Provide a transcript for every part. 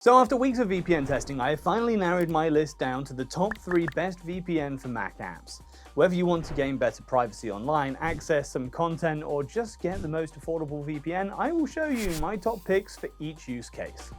So after weeks of VPN testing, I have finally narrowed my list down to the top 3 best VPN for Mac apps. Whether you want to gain better privacy online, access some content, or just get the most affordable VPN, I will show you my top picks for each use case.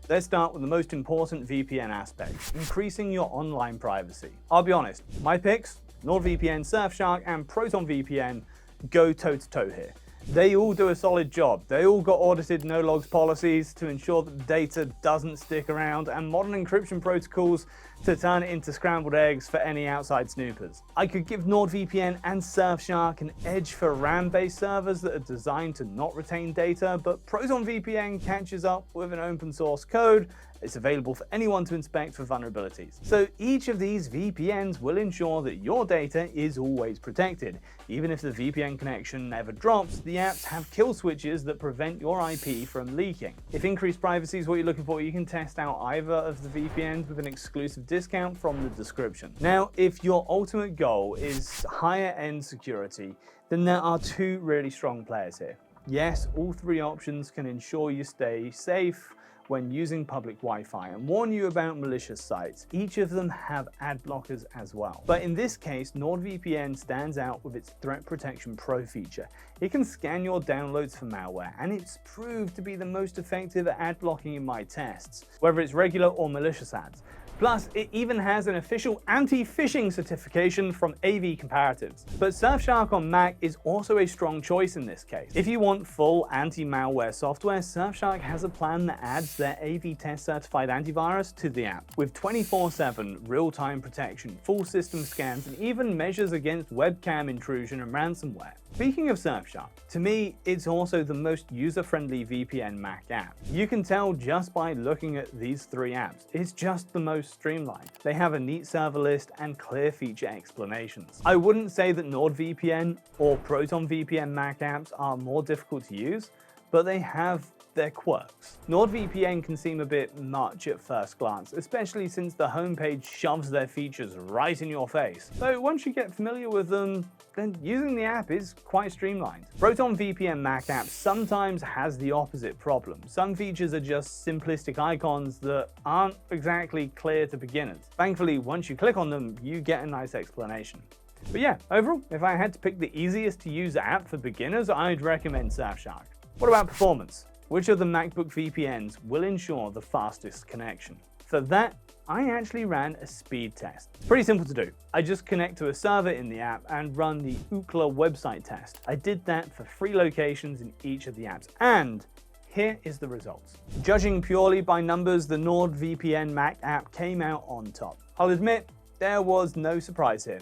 Let's start with the most important VPN aspect, increasing your online privacy. I'll be honest, my picks, NordVPN, Surfshark, and ProtonVPN, go toe-to-toe here. They all do a solid job. They all got audited no-logs policies to ensure that the data doesn't stick around, and modern encryption protocols to turn it into scrambled eggs for any outside snoopers. I could give NordVPN and Surfshark an edge for RAM-based servers that are designed to not retain data, but ProtonVPN catches up with an open source code. It's available for anyone to inspect for vulnerabilities. So each of these VPNs will ensure that your data is always protected. Even if the VPN connection ever drops, the apps have kill switches that prevent your IP from leaking. If increased privacy is what you're looking for, you can test out either of the VPNs with an exclusive discount from the description. Now, if your ultimate goal is higher end security, then there are two really strong players here. Yes, all three options can ensure you stay safe when using public Wi-Fi and warn you about malicious sites. Each of them have ad blockers as well. But in this case, NordVPN stands out with its Threat Protection Pro feature. It can scan your downloads for malware, and it's proved to be the most effective at ad blocking in my tests, whether it's regular or malicious ads. Plus, it even has an official anti-phishing certification from AV Comparatives. But Surfshark on Mac is also a strong choice in this case. If you want full anti-malware software, Surfshark has a plan that adds their AV Test certified antivirus to the app, with 24/7 real-time protection, full system scans, and even measures against webcam intrusion and ransomware. Speaking of Surfshark, to me, it's also the most user-friendly VPN Mac app. You can tell just by looking at these three apps. It's just the most streamlined. They have a neat server list and clear feature explanations. I wouldn't say that NordVPN or ProtonVPN Mac apps are more difficult to use, but they have their quirks. NordVPN can seem a bit much at first glance, especially since the homepage shoves their features right in your face. So once you get familiar with them, then using the app is quite streamlined. ProtonVPN Mac app sometimes has the opposite problem. Some features are just simplistic icons that aren't exactly clear to beginners. Thankfully, once you click on them, you get a nice explanation. But yeah, overall, if I had to pick the easiest to use app for beginners, I'd recommend Surfshark. What about performance? Which of the MacBook VPNs will ensure the fastest connection? For that, I actually ran a speed test. It's pretty simple to do. I just connect to a server in the app and run the Ookla website test. I did that for 3 locations in each of the apps, and here is the results. Judging purely by numbers, the NordVPN Mac app came out on top. I'll admit, there was no surprise here.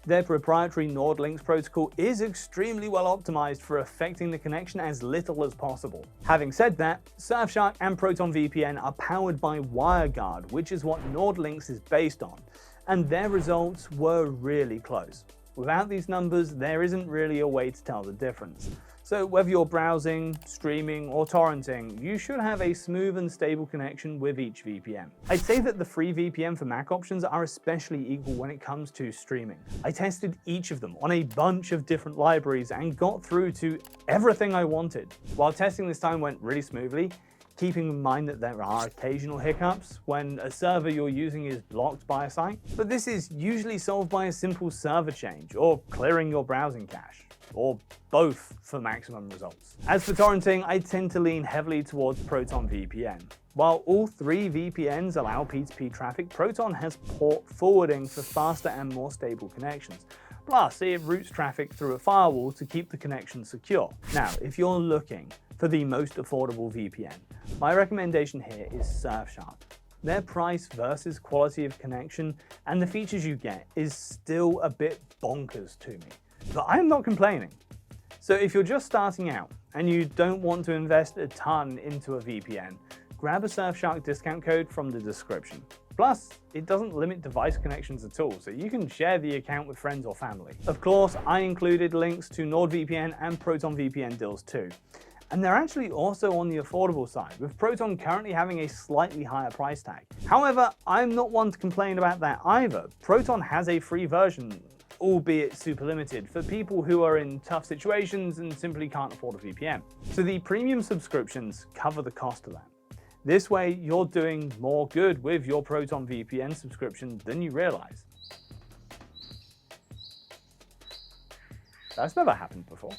Their proprietary NordLynx protocol is extremely well optimized for affecting the connection as little as possible. Having said that, Surfshark and ProtonVPN are powered by WireGuard, which is what NordLynx is based on, and their results were really close. Without these numbers, there isn't really a way to tell the difference. So whether you're browsing, streaming, or torrenting, you should have a smooth and stable connection with each VPN. I'd say that the free VPN for Mac options are especially equal when it comes to streaming. I tested each of them on a bunch of different libraries and got through to everything I wanted. While testing this time went really smoothly, keeping in mind that there are occasional hiccups when a server you're using is blocked by a site, but this is usually solved by a simple server change or clearing your browsing cache, or both for maximum results. As for torrenting, I tend to lean heavily towards ProtonVPN. While all 3 VPNs allow P2P traffic, Proton has port forwarding for faster and more stable connections. Plus, it routes traffic through a firewall to keep the connection secure. Now, if you're looking for the most affordable VPN, my recommendation here is Surfshark. Their price versus quality of connection and the features you get is still a bit bonkers to me. But I'm not complaining. So if you're just starting out and you don't want to invest a ton into a VPN, grab a Surfshark discount code from the description. Plus, it doesn't limit device connections at all, so you can share the account with friends or family. Of course, I included links to NordVPN and ProtonVPN deals too. And they're actually also on the affordable side, with Proton currently having a slightly higher price tag. However, I'm not one to complain about that either. Proton has a free version albeit super limited for people who are in tough situations and simply can't afford a VPN. So the premium subscriptions cover the cost of that. This way, you're doing more good with your ProtonVPN subscription than you realize. That's never happened before.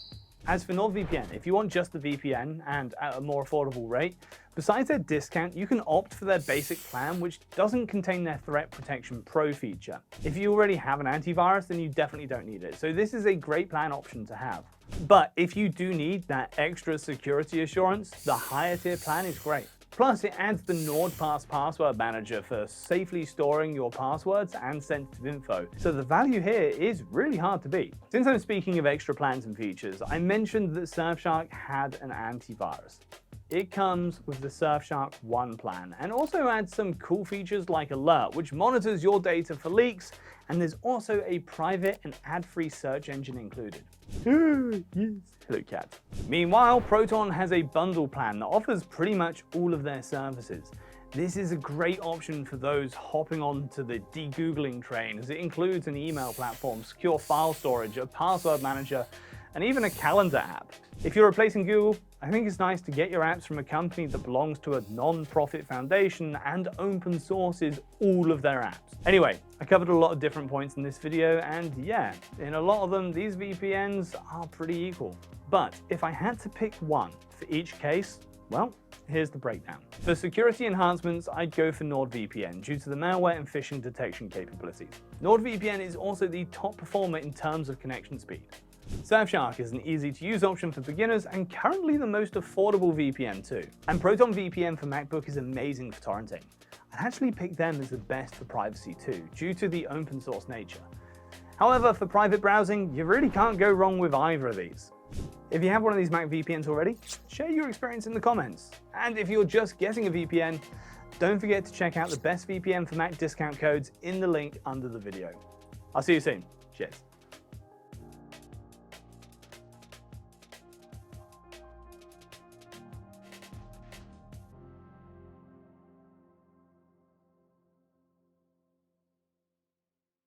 As for NordVPN, if you want just the VPN and at a more affordable rate, besides their discount, you can opt for their basic plan, which doesn't contain their Threat Protection Pro feature. If you already have an antivirus, then you definitely don't need it. So this is a great plan option to have. But if you do need that extra security assurance, the higher tier plan is great. Plus, it adds the NordPass password manager for safely storing your passwords and sensitive info. So the value here is really hard to beat. Since I'm speaking of extra plans and features, I mentioned that Surfshark had an antivirus. It comes with the Surfshark One plan and also adds some cool features like Alert, which monitors your data for leaks, and there's also a private and ad-free search engine included. Yes. Hello, cat. Meanwhile, Proton has a bundle plan that offers pretty much all of their services. This is a great option for those hopping onto the de-Googling train, as it includes an email platform, secure file storage, a password manager, and even a calendar app. If you're replacing Google, I think it's nice to get your apps from a company that belongs to a non-profit foundation and open sources all of their apps. Anyway, I covered a lot of different points in this video, and yeah, in a lot of them, these VPNs are pretty equal. But if I had to pick one for each case, well, here's the breakdown. For security enhancements, I'd go for NordVPN due to the malware and phishing detection capabilities. NordVPN is also the top performer in terms of connection speed. Surfshark is an easy-to-use option for beginners and currently the most affordable VPN too. And ProtonVPN for MacBook is amazing for torrenting. I'd actually pick them as the best for privacy too, due to the open source nature. However, for private browsing, you really can't go wrong with either of these. If you have one of these Mac VPNs already, share your experience in the comments. And if you're just getting a VPN, don't forget to check out the best VPN for Mac discount codes in the link under the video. I'll see you soon. Cheers.